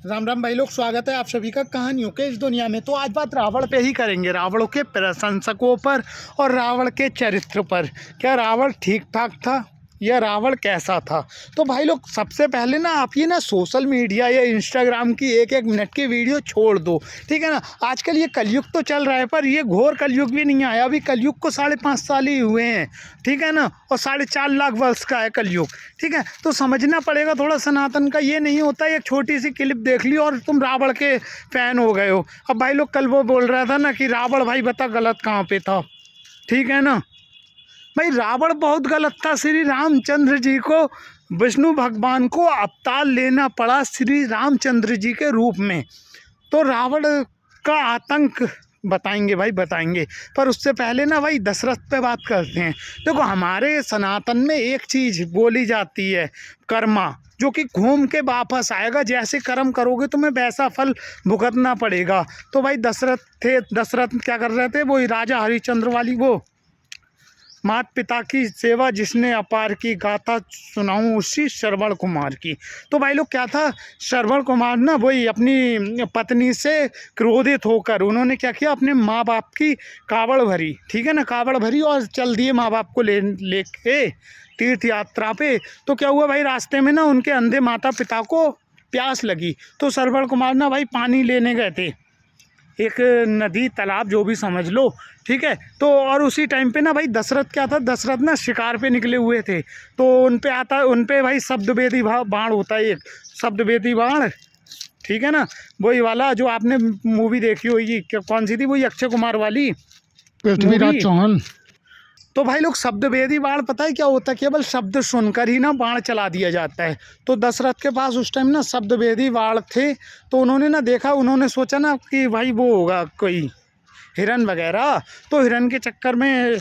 राम राम भाई लोग, स्वागत है आप सभी का कहानियों के इस दुनिया में। तो आज बात रावण पे ही करेंगे, रावण के प्रशंसकों पर और रावण के चरित्र पर। क्या रावण ठीक ठाक था या रावण कैसा था? तो भाई लोग, सबसे पहले ना आप ये ना सोशल मीडिया या इंस्टाग्राम की एक एक मिनट की वीडियो छोड़ दो, ठीक है ना। आजकल ये कलयुग तो चल रहा है, पर ये घोर कलयुग भी नहीं आया अभी। कलयुग को 5.5 साल ही हुए हैं, ठीक है ना, और 4.5 लाख वर्ष का है कलयुग, ठीक है। तो समझना पड़ेगा थोड़ा सनातन का। ये नहीं होता एक छोटी सी क्लिप देख ली और तुम रावण के फैन हो गए हो। अब भाई लोग, कल वो बोल रहा था ना कि रावण भाई बता गलत कहाँ पे था, ठीक है ना। भाई रावण बहुत गलत था। श्री रामचंद्र जी को, विष्णु भगवान को अवतार लेना पड़ा श्री रामचंद्र जी के रूप में। तो रावण का आतंक बताएंगे भाई, बताएंगे। पर उससे पहले ना भाई दशरथ पे बात करते हैं। देखो, हमारे सनातन में एक चीज़ बोली जाती है, कर्मा, जो कि घूम के वापस आएगा। जैसे कर्म करोगे तुम्हें वैसा फल भुगतना पड़ेगा। तो भाई दशरथ थे, दशरथ क्या कर रहे थे? वो राजा हरिश्चंद्र वाली वो माता पिता की सेवा जिसने अपार की, गाथा सुनाऊं उसी श्रवण कुमार की। तो भाई लोग, क्या था, श्रवण कुमार ना वही अपनी पत्नी से क्रोधित होकर उन्होंने क्या किया, अपने माँ बाप की कावड़ भरी, ठीक है ना, कावड़ भरी और चल दिए माँ बाप को लेके तीर्थ यात्रा पे। तो क्या हुआ भाई, रास्ते में ना उनके अंधे माता पिता को प्यास लगी। तो श्रवण कुमार ना भाई पानी लेने गए थे, एक नदी तालाब जो भी समझ लो, ठीक है। तो और उसी टाइम पे ना भाई दशरथ क्या था, दशरथ ना शिकार पे निकले हुए थे। तो उन पे भाई शब्दवेदी बाण होता है, एक शब्दवेदी बाण, ठीक है ना, वही वाला जो आपने मूवी देखी होगी, कौन सी थी, वही अक्षय कुमार वाली पृथ्वीराज चौहान। तो भाई लोग, शब्दवेदी बाण पता है क्या होता है? केवल शब्द सुनकर ही ना बाण चला दिया जाता है। तो दशरथ के पास उस टाइम ना शब्दवेदी बाण थे। तो उन्होंने ना देखा, उन्होंने सोचा ना कि भाई वो होगा कोई हिरन वगैरह। तो हिरन के चक्कर में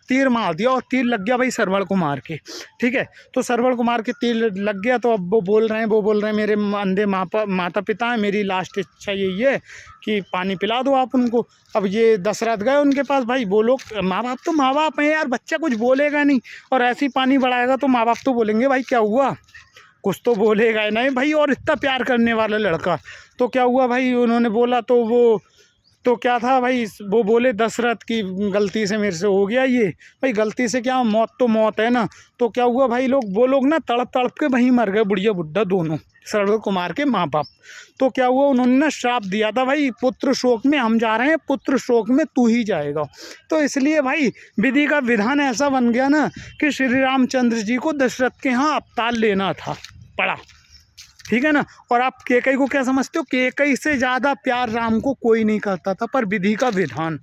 तीर मार दिया और तीर लग गया भाई श्रवण कुमार के, ठीक है। तो श्रवण कुमार के तीर लग गया। तो अब वो बोल रहे हैं मेरे अंधे माता पिता हैं, मेरी लास्ट इच्छा यही है कि पानी पिला दो आप उनको। अब ये दशरथ गए उनके पास। भाई वो लोग, माँ बाप तो माँ बाप हैं यार, बच्चा कुछ बोलेगा नहीं, और ऐसे ही पानी बढ़ाएगा तो माँ बाप तो बोलेंगे भाई क्या हुआ, कुछ तो बोलेगा ही नहीं भाई। और इतना प्यार करने वाला लड़का। तो क्या हुआ भाई, उन्होंने बोला तो वो तो क्या था भाई, वो बोले दशरथ की गलती से मेरे से हो गया ये। भाई गलती से क्या, मौत तो मौत है ना। तो क्या हुआ भाई वो लोग ना तड़प तड़प के वहीं मर गए, बुढ़िया बुढ़ा दोनों, श्रवण कुमार के माँ बाप। तो क्या हुआ, उन्होंने ना श्राप दिया था भाई, पुत्र शोक में हम जा रहे हैं, पुत्र शोक में तू ही जाएगा। तो इसलिए भाई विधि का विधान ऐसा बन गया ना कि श्री रामचंद्र जी को दशरथ के यहाँ अवतार लेना था पड़ा, ठीक है ना। और आप केकई को क्या समझते हो? केकई से ज़्यादा प्यार राम को कोई नहीं करता था। पर विधि का विधान,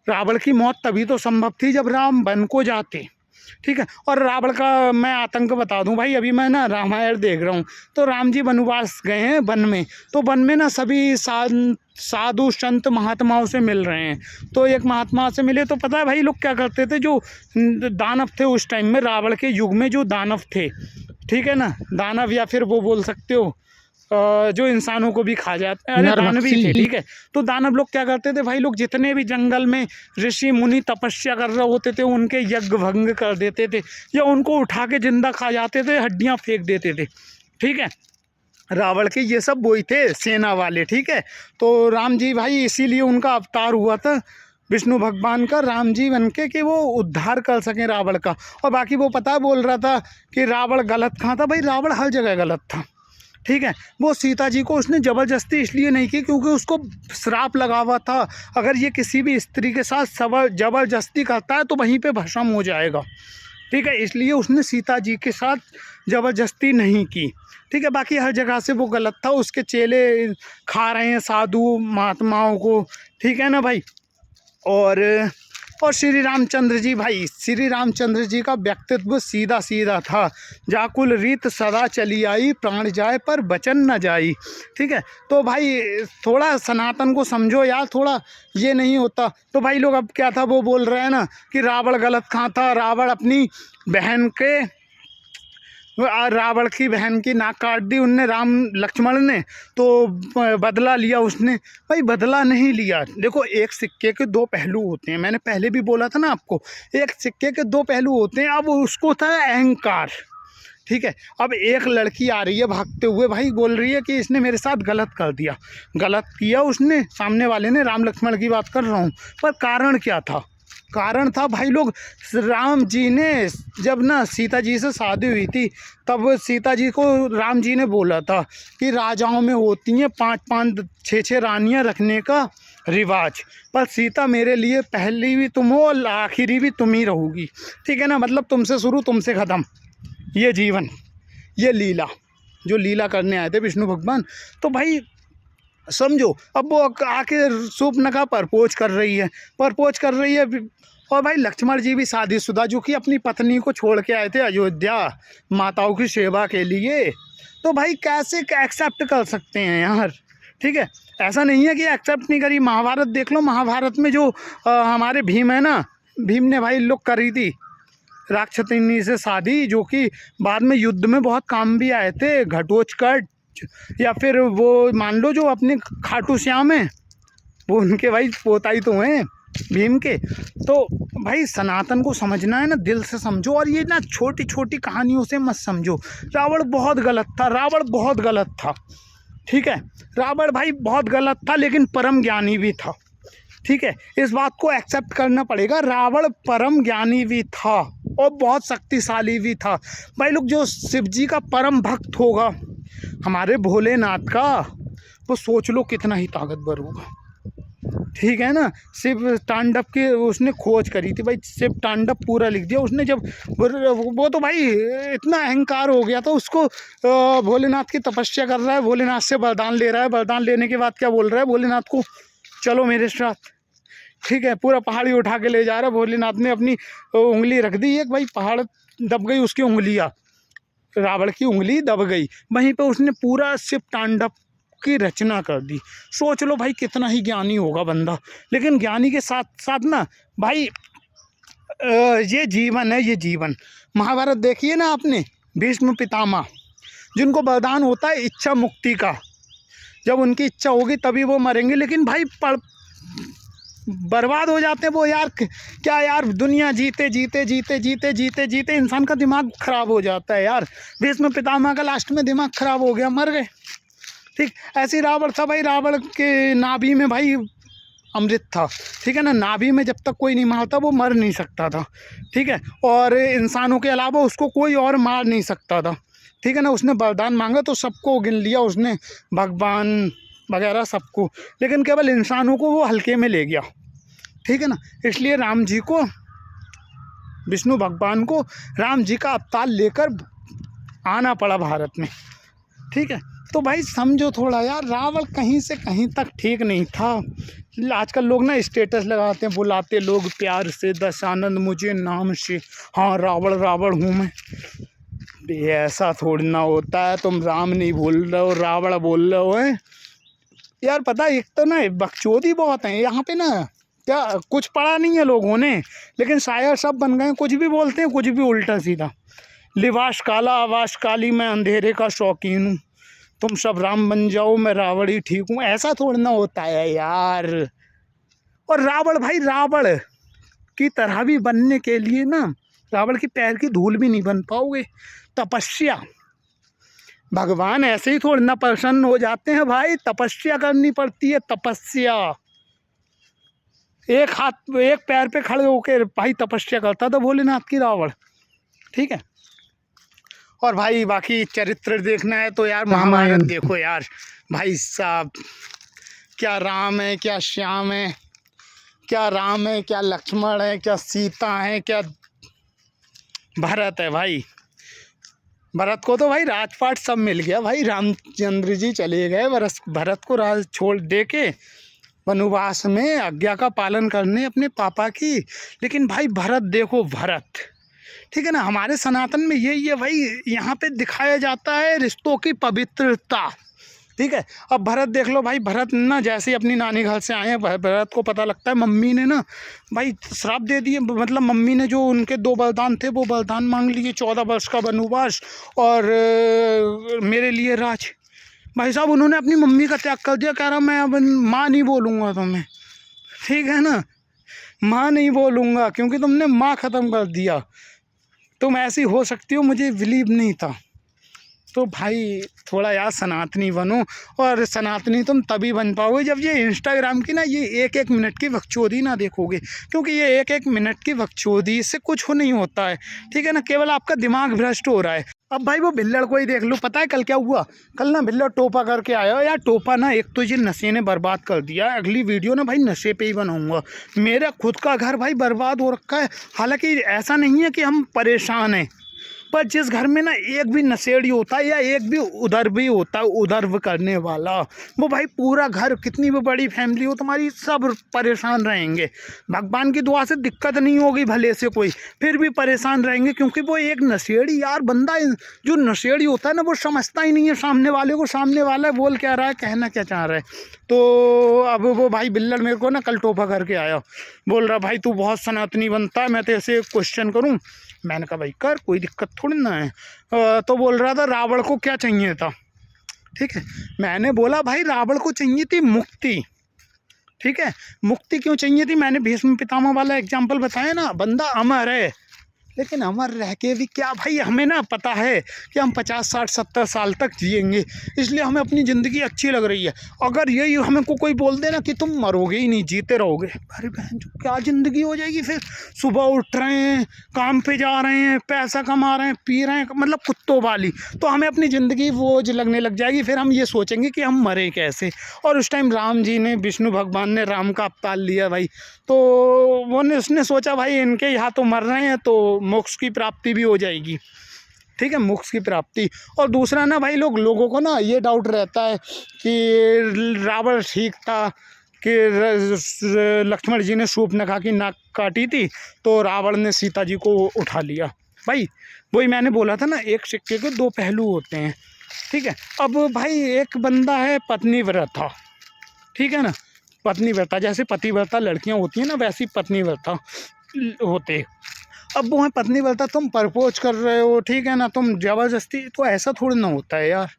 रावण की मौत तभी तो संभव थी जब राम वन को जाते, ठीक है। और रावण का मैं आतंक बता दूं भाई, अभी मैं ना रामायण देख रहा हूँ। तो राम जी वनवास गए हैं वन में। तो वन में ना सभी साधु संत महात्माओं से मिल रहे हैं। तो एक महात्मा से मिले तो पता है भाई लोग क्या करते थे, जो दानव थे उस टाइम में, रावण के युग में जो दानव थे, ठीक है ना, दानव या फिर वो बोल सकते हो जो इंसानों को भी खा जाते हैं, अरे दानवी थे, ठीक है। तो दानव लोग क्या करते थे भाई लोग, जितने भी जंगल में ऋषि मुनि तपस्या कर रहे होते थे उनके यज्ञ भंग कर देते थे, या उनको उठा के जिंदा खा जाते थे, हड्डियां फेंक देते थे, ठीक है। रावण के ये सब वही थे, सेना वाले, ठीक है। तो राम जी भाई इसीलिए उनका अवतार हुआ था विष्णु भगवान का, राम जी बन के, कि वो उद्धार कर सकें रावण का। और बाकी वो पता बोल रहा था कि रावण गलत कहाँ था? भाई रावण हर जगह गलत था, ठीक है। वो सीता जी को उसने ज़बरदस्ती इसलिए नहीं की क्योंकि उसको श्राप लगा हुआ था, अगर ये किसी भी स्त्री के साथ ज़बरदस्ती करता है तो वहीं पे भस्म हो जाएगा, ठीक है। इसलिए उसने सीता जी के साथ ज़बरदस्ती नहीं की, ठीक है। बाकी हर जगह से वो गलत था। उसके चेले खा रहे हैं साधु महात्माओं को, ठीक है ना भाई। और श्री रामचंद्र जी भाई, श्री रामचंद्र जी का व्यक्तित्व सीधा सीधा था। जाकुल रीत सदा चली आई, प्राण जाए पर वचन न जाई, ठीक है। तो भाई थोड़ा सनातन को समझो यार, थोड़ा ये नहीं होता। तो भाई लोग, अब क्या था, वो बोल रहे हैं ना कि रावण गलत कहाँ था? रावण अपनी बहन के, रावण की बहन की नाक काट दी उनने, राम लक्ष्मण ने, तो बदला लिया उसने। भाई बदला नहीं लिया। देखो, एक सिक्के के दो पहलू होते हैं, मैंने पहले भी बोला था ना आपको, एक सिक्के के दो पहलू होते हैं। अब उसको था अहंकार, ठीक है। अब एक लड़की आ रही है भागते हुए, भाई बोल रही है कि इसने मेरे साथ गलत कर दिया। गलत किया उसने, सामने वाले ने, राम लक्ष्मण की बात कर रहा हूँ। पर कारण क्या था? कारण था भाई लोग, राम जी ने जब ना सीता जी से शादी हुई थी, तब सीता जी को राम जी ने बोला था कि राजाओं में होती हैं 5-5 6-6 रानियाँ रखने का रिवाज, पर सीता मेरे लिए पहली भी तुम हो और आखिरी भी तुम ही रहोगी। ठीक है ना, मतलब तुमसे शुरू तुमसे ख़त्म, ये जीवन, ये लीला, जो लीला करने आए थे विष्णु भगवान। तो भाई समझो, अब वो आके शूर्पणखा प्रपोज कर रही है, और भाई लक्ष्मण जी भी शादीशुदा, जो कि अपनी पत्नी को छोड़ के आए थे अयोध्या माताओं की सेवा के लिए। तो भाई कैसे एक्सेप्ट कर सकते हैं यार? ठीक है, ऐसा नहीं है कि एक्सेप्ट नहीं करी। महाभारत देख लो, महाभारत में जो हमारे भीम है ना, भीम ने भाई लोग करी थी राक्षसनी से शादी, जो कि बाद में युद्ध में बहुत काम भी आए थे। घटोत्कच, या फिर वो मान लो जो अपने खाटू श्याम है, वो उनके भाई पोताई तो हैं भीम के। तो भाई सनातन को समझना है ना, दिल से समझो, और ये ना छोटी छोटी कहानियों से मत समझो। रावण बहुत गलत था, ठीक है, रावण भाई बहुत गलत था, लेकिन परम ज्ञानी भी था। ठीक है, इस बात को एक्सेप्ट करना पड़ेगा, रावण परम ज्ञानी भी था और बहुत शक्तिशाली भी था। भाई लोग, जो शिव जी का परम भक्त होगा, हमारे भोलेनाथ का, वो सोच लो कितना ही ताकतवर होगा। ठीक है ना, शिव तांडव के उसने खोज करी थी भाई, शिव तांडव पूरा लिख दिया उसने। जब वो तो भाई इतना अहंकार हो गया था उसको, भोलेनाथ की तपस्या कर रहा है, भोलेनाथ से वरदान ले रहा है, वरदान लेने के बाद क्या बोल रहा है भोलेनाथ को, चलो मेरे साथ। ठीक है, पूरा पहाड़ी उठा के ले जा रहा है। भोलेनाथ ने अपनी उंगली रख दी एक, भाई पहाड़ दब गई उसकी उंगलियाँ, रावण की उंगली दब गई, वहीं पे उसने पूरा शिव तांडव की रचना कर दी। सोच लो भाई कितना ही ज्ञानी होगा बंदा। लेकिन ज्ञानी के साथ साथ ना भाई ये जीवन है, ये जीवन। महाभारत देखिए ना आपने, भीष्म पितामह, जिनको वरदान होता है इच्छा मुक्ति का, जब उनकी इच्छा होगी तभी वो मरेंगे, लेकिन भाई बर्बाद हो जाते हैं वो यार। क्या यार, दुनिया जीते जीते जीते जीते जीते जीते इंसान का दिमाग ख़राब हो जाता है यार। भीष्म पितामह का लास्ट में दिमाग ख़राब हो गया, मर गए। ठीक, ऐसे रावण था भाई, रावण के नाभि में भाई अमृत था। ठीक है ना, नाभि में जब तक कोई नहीं मारता वो मर नहीं सकता था। ठीक है, और इंसानों के अलावा उसको कोई और मार नहीं सकता था। ठीक है ना, उसने वरदान मांगा तो सबको गिन लिया उसने, भगवान वगैरह सबको, लेकिन केवल इंसानों को वो हल्के में ले गया। ठीक है ना, इसलिए राम जी को, विष्णु भगवान को राम जी का अवतार लेकर आना पड़ा भारत में। ठीक है, तो भाई समझो थोड़ा यार, रावण कहीं से कहीं तक ठीक नहीं था। आजकल लोग ना स्टेटस लगाते हैं, बुलाते लोग प्यार से, दशानंद मुझे नाम से, हाँ रावण रावण हूँ मैं। ऐसा थोड़ी ना होता है, तुम राम नहीं बोल रहे हो, रावण बोल रहे हो हैं यार। पता है, एक तो ना बकचोदी बहुत है यहाँ पे ना, क्या कुछ पढ़ा नहीं है लोगों ने, लेकिन शायर सब बन गए, कुछ भी बोलते हैं, कुछ भी उल्टा सीधा। लिबास काला आवाज़ काली, मैं अंधेरे का शौकीन हूँ, तुम सब राम बन जाओ मैं रावण ही ठीक हूँ। ऐसा थोड़ा ना होता है यार। और रावण भाई, रावण की तरह भी बनने के लिए ना, रावण की पैर की धूल भी नहीं बन पाओगे। तपस्या, भगवान ऐसे ही थोड़ा ना प्रसन्न हो जाते हैं भाई, तपस्या करनी पड़ती है, तपस्या। एक हाथ एक पैर पे खड़े होकर भाई तपस्या करता था भोलेनाथ की रावण। ठीक है, और भाई बाकी चरित्र देखना है तो यार महाभारत देखो यार भाई साहब। क्या राम है, क्या श्याम है, क्या राम है, क्या लक्ष्मण है, क्या सीता है, क्या भरत है। भाई भरत को तो भाई राजपाट सब मिल गया भाई, रामचंद्र जी चले गए भरत को राज छोड़ दे के वनवास में, आज्ञा का पालन करने अपने पापा की। लेकिन भाई भरत देखो, भरत, ठीक है ना, हमारे सनातन में यही है भाई, यहाँ पे दिखाया जाता है रिश्तों की पवित्रता। ठीक है, अब भरत देख लो भाई, भरत ना जैसे ही अपनी नानी घर से आए हैं, भरत को पता लगता है मम्मी ने ना भाई श्राप दे दिए, मतलब मम्मी ने जो उनके 2 वरदान थे वो वरदान मांग लिए, 14 वर्ष का वनवास और मेरे लिए राज। भाई साहब उन्होंने अपनी मम्मी का त्याग कर दिया, कह रहा मैं अब माँ नहीं बोलूँगा तुम्हें। ठीक है ना, माँ नहीं बोलूँगा क्योंकि तुमने माँ ख़त्म कर दिया। तुम ऐसी हो सकती हो, मुझे बिलीव नहीं था। तो भाई थोड़ा यार सनातनी बनो, और सनातनी तुम तभी बन पाओगे जब ये इंस्टाग्राम की ना ये एक एक मिनट की बकचोदी ना देखोगे, क्योंकि ये एक एक मिनट की बकचोदी से कुछ नहीं होता है, ठीक है ना, केवल आपका दिमाग भ्रष्ट हो रहा है। अब भाई वो भिल्लड़ को ही देख लो, पता है कल क्या हुआ? कल ना भिल्लड़ टोपा करके आया यार। टोपा ना एक तो ये नशे ने बर्बाद कर दिया, अगली वीडियो ना भाई नशे पे ही बनाऊंगा। मेरा खुद का घर भाई बर्बाद हो रखा है। हालांकि ऐसा नहीं है कि हम परेशान हैं, पर जिस घर में ना एक भी नशेड़ी होता है या एक भी उधर भी होता है उधर करने वाला, वो भाई पूरा घर, कितनी भी बड़ी फैमिली हो तुम्हारी, सब परेशान रहेंगे। भगवान की दुआ से दिक्कत नहीं होगी भले से कोई, फिर भी परेशान रहेंगे, क्योंकि वो एक नशेड़ी यार बंदा, जो नशेड़ी होता है ना वो समझता ही नहीं है सामने वाले को, सामने वाला बोल क्या रहा है, कहना क्या चाह रहा है। तो अब वो भाई बिल्लड़ मेरे को ना कल टोपा करके आया, बोल रहा भाई तू बहुत सनातनी बनता है, मैं तो ऐसे क्वेश्चन करूँ। मैंने कहा भाई कर, कोई दिक्कत थोड़ी ना है। तो बोल रहा था रावण को क्या चाहिए था, ठीक है। मैंने बोला भाई रावण को चाहिए थी मुक्ति, ठीक है। मुक्ति क्यों चाहिए थी? मैंने भीष्म पितामह वाला एग्जाम्पल बताया ना, बंदा अमर है, लेकिन अमर रह के भी क्या भाई, हमें ना पता है कि हम 50 60 70 साल तक जिएंगे, इसलिए हमें अपनी ज़िंदगी अच्छी लग रही है। अगर यही हमें कोई बोल दे ना कि तुम मरोगे ही नहीं, जीते रहोगे, अरे बहन जो क्या ज़िंदगी हो जाएगी फिर। सुबह उठ रहे हैं, काम पे जा रहे हैं, पैसा कमा रहे हैं, पी रहे हैं, मतलब कुत्तों वाली, तो हमें अपनी ज़िंदगी बोझ लगने लग जाएगी। फिर हम ये सोचेंगे कि हम मरे कैसे। और उस टाइम राम जी ने, विष्णु भगवान ने राम का अवतार लिया भाई, तो उसने सोचा भाई इनके यहाँ तो मर रहे हैं तो मोक्ष की प्राप्ति भी हो जाएगी, ठीक है, मोक्ष की प्राप्ति। और दूसरा ना भाई लोगों को ना ये डाउट रहता है कि रावण ठीक था कि लक्ष्मण जी ने शूर्पणखा की नाक काटी थी तो रावण ने सीता जी को उठा लिया। भाई वही मैंने बोला था ना, एक सिक्के के दो पहलू होते हैं, ठीक है। अब भाई एक बंदा है पत्नीव्रता, ठीक है ना, पत्नीव्रता, जैसे पतिव्रता लड़कियां होती हैं ना वैसी पत्नीव्रता होते। अब वो है पत्नीव्रता, तुम प्रपोज कर रहे हो, ठीक है ना, तुम ज़बरदस्ती, तो ऐसा थोड़ी ना होता है यार।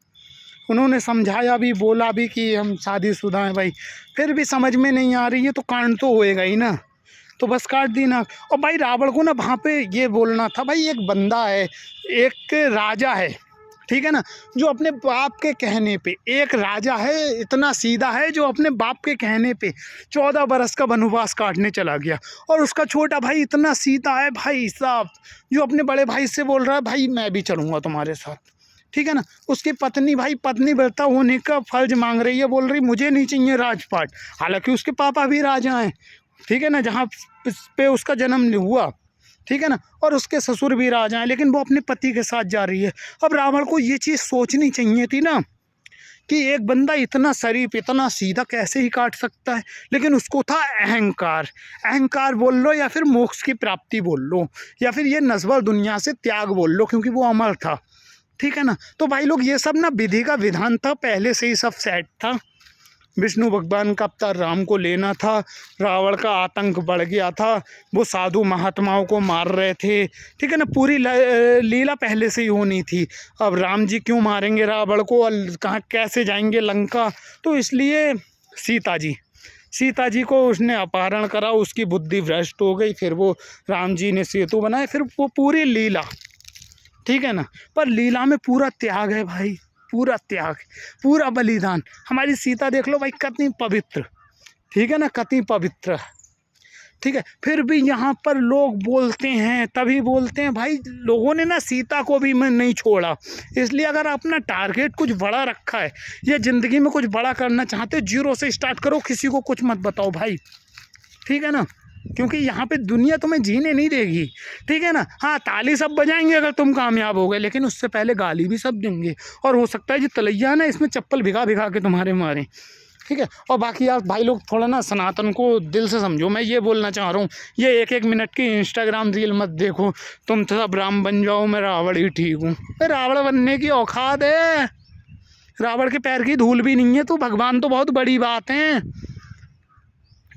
उन्होंने समझाया भी, बोला भी कि हम शादीशुदा हैं भाई, फिर भी समझ में नहीं आ रही है तो कांड तो होएगा ही ना, तो बस काट दी ना। और भाई रावण को ना वहाँ पे ये बोलना था भाई, एक बंदा है, एक राजा है, ठीक है ना, जो अपने बाप के कहने पे, एक राजा है इतना सीधा है जो अपने बाप के कहने पे 14 बरस का वनवास काटने चला गया, और उसका छोटा भाई इतना सीधा है भाई साहब, जो अपने बड़े भाई से बोल रहा है भाई मैं भी चलूँगा तुम्हारे साथ, ठीक है ना। उसकी पत्नी भाई पत्नीव्रता होने का फर्ज मांग रही है, बोल रही मुझे नहीं चाहिए राजपाट, हालांकि उसके पापा भी राजा हैं, ठीक है ना, जहाँ पे उसका जन्म हुआ, ठीक है ना, और उसके ससुर भी राजा हैं, लेकिन वो अपने पति के साथ जा रही है। अब रावण को ये चीज़ सोचनी चाहिए थी ना कि एक बंदा इतना शरीफ, इतना सीधा कैसे ही काट सकता है, लेकिन उसको था अहंकार। अहंकार बोल लो या फिर मोक्ष की प्राप्ति बोल लो या फिर ये नस्वर दुनिया से त्याग बोल लो, क्योंकि वो अमर था, ठीक है ना। तो भाई लोग ये सब ना विधि का विधान था, पहले से ही सब सेट था। विष्णु भगवान का अवतार राम को लेना था, रावण का आतंक बढ़ गया था, वो साधु महात्माओं को मार रहे थे, ठीक है ना, पूरी लीला पहले से ही होनी थी। अब राम जी क्यों मारेंगे रावण को और कहाँ कैसे जाएंगे लंका, तो इसलिए सीता जी को उसने अपहरण करा, उसकी बुद्धि भ्रष्ट हो गई, फिर वो राम जी ने सेतु बनाए, फिर वो पूरी लीला, ठीक है ना। पर लीला में पूरा त्याग है भाई, पूरा त्याग, पूरा बलिदान। हमारी सीता देख लो भाई कितनी पवित्र, ठीक है ना, कितनी पवित्र, ठीक है। फिर भी यहाँ पर लोग बोलते हैं, तभी बोलते हैं भाई लोगों ने ना सीता को भी मैं नहीं छोड़ा। इसलिए अगर अपना टारगेट कुछ बड़ा रखा है या ज़िंदगी में कुछ बड़ा करना चाहते हो, जीरो से स्टार्ट करो, किसी को कुछ मत बताओ भाई, ठीक है ना, क्योंकि यहाँ पे दुनिया तुम्हें जीने नहीं देगी, ठीक है ना। हाँ ताली सब बजाएंगे अगर तुम कामयाब हो गए, लेकिन उससे पहले गाली भी सब देंगे, और हो सकता है जो तलैया है ना इसमें चप्पल भिगा भिगा के तुम्हारे मारें, ठीक है। और बाकी यार भाई लोग थोड़ा ना सनातन को दिल से समझो, मैं ये बोलना चाह रहा हूँ, ये एक एक मिनट की इंस्टाग्राम रील मत देखो, तुम सब राम बन जाओ, मैं रावण ही ठीक हूँ। रावण बनने की औकात है, रावण के पैर की धूल भी नहीं है, तो भगवान तो बहुत बड़ी बात है,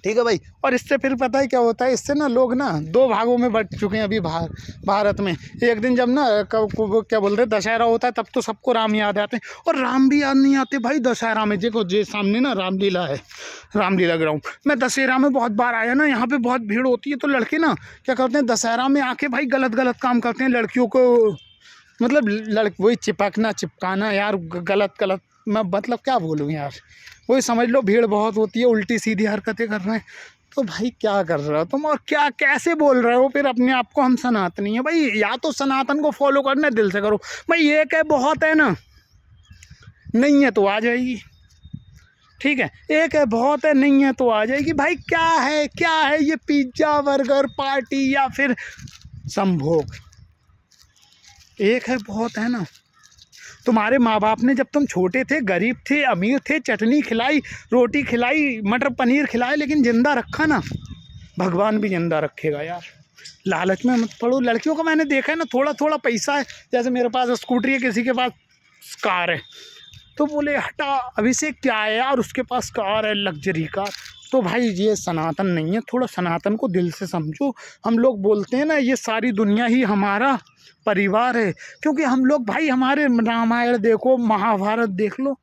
ठीक है भाई। और इससे फिर पता है क्या होता है, इससे ना लोग ना दो भागों में बंट चुके हैं अभी भारत में। एक दिन जब ना क्या बोलते हैं दशहरा होता है, तब तो सबको राम याद आते हैं, और राम भी याद नहीं आते भाई दशहरा में। देखो जे सामने ना रामलीला है, रामलीला ग्राउंड। मैं दशहरा में बहुत बार आया ना, यहाँ पे बहुत भीड़ होती है। तो लड़के ना क्या करते हैं दशहरा में आके भाई गलत गलत काम करते हैं, लड़कियों को मतलब वही चिपकाना यार, गलत गलत। मैं मतलब क्या बोलूँ यार, वही समझ लो भीड़ बहुत होती है, उल्टी सीधी हरकतें कर रहे हैं। तो भाई क्या कर रहे हो तुम, और क्या कैसे बोल रहे हो फिर अपने आप को हम सनातनी है? भाई या तो सनातन को फॉलो करना दिल से करो भाई, एक है बहुत है ना, नहीं है तो आ जाएगी, ठीक है, एक है बहुत है, नहीं है तो आ जाएगी। भाई क्या है ये पिज्ज़ा बर्गर पार्टी या फिर संभोग? एक है बहुत है ना। तुम्हारे माँ बाप ने जब तुम छोटे थे, गरीब थे, अमीर थे, चटनी खिलाई, रोटी खिलाई, मटर पनीर खिलाए, लेकिन जिंदा रखा ना, भगवान भी जिंदा रखेगा यार। लालच में मत पड़ो। लड़कियों को मैंने देखा है ना, थोड़ा थोड़ा पैसा है, जैसे मेरे पास स्कूटरी है, किसी के पास कार है, तो बोले हटा अभी से क्या है यार, उसके पास कार है, लग्जरी कार। तो भाई ये सनातन नहीं है, थोड़ा सनातन को दिल से समझो। हम लोग बोलते हैं ना ये सारी दुनिया ही हमारा परिवार है, क्योंकि हम लोग भाई हमारे रामायण देखो, महाभारत देख लो,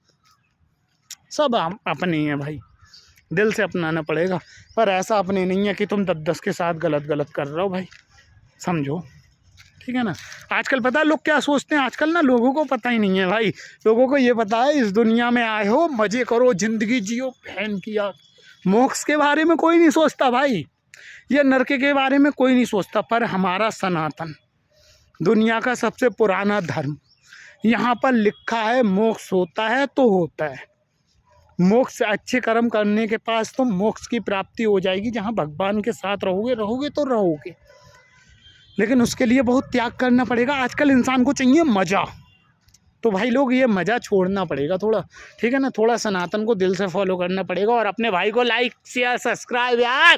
सब हम अपने ही हैं भाई, दिल से अपनाना पड़ेगा। पर ऐसा अपने नहीं है कि तुम 10 के साथ गलत कर रहे हो भाई, समझो, ठीक है ना। आजकल पता है लोग क्या सोचते हैं, आजकल ना लोगों को पता ही नहीं है भाई। लोगों को ये पता है इस दुनिया में आए हो, मज़े करो, ज़िंदगी जियो, बहन किया। मोक्ष के बारे में कोई नहीं सोचता भाई, ये नरक के बारे में कोई नहीं सोचता। पर हमारा सनातन दुनिया का सबसे पुराना धर्म, यहाँ पर लिखा है मोक्ष होता है तो होता है। मोक्ष अच्छे कर्म करने के पास तो मोक्ष की प्राप्ति हो जाएगी, जहाँ भगवान के साथ रहोगे तो रहोगे, लेकिन उसके लिए बहुत त्याग करना पड़ेगा। आजकल इंसान को चाहिए मज़ा, तो भाई लोग ये मज़ा छोड़ना पड़ेगा थोड़ा, ठीक है ना। थोड़ा सनातन को दिल से फॉलो करना पड़ेगा, और अपने भाई को लाइक शेयर सब्सक्राइब यार।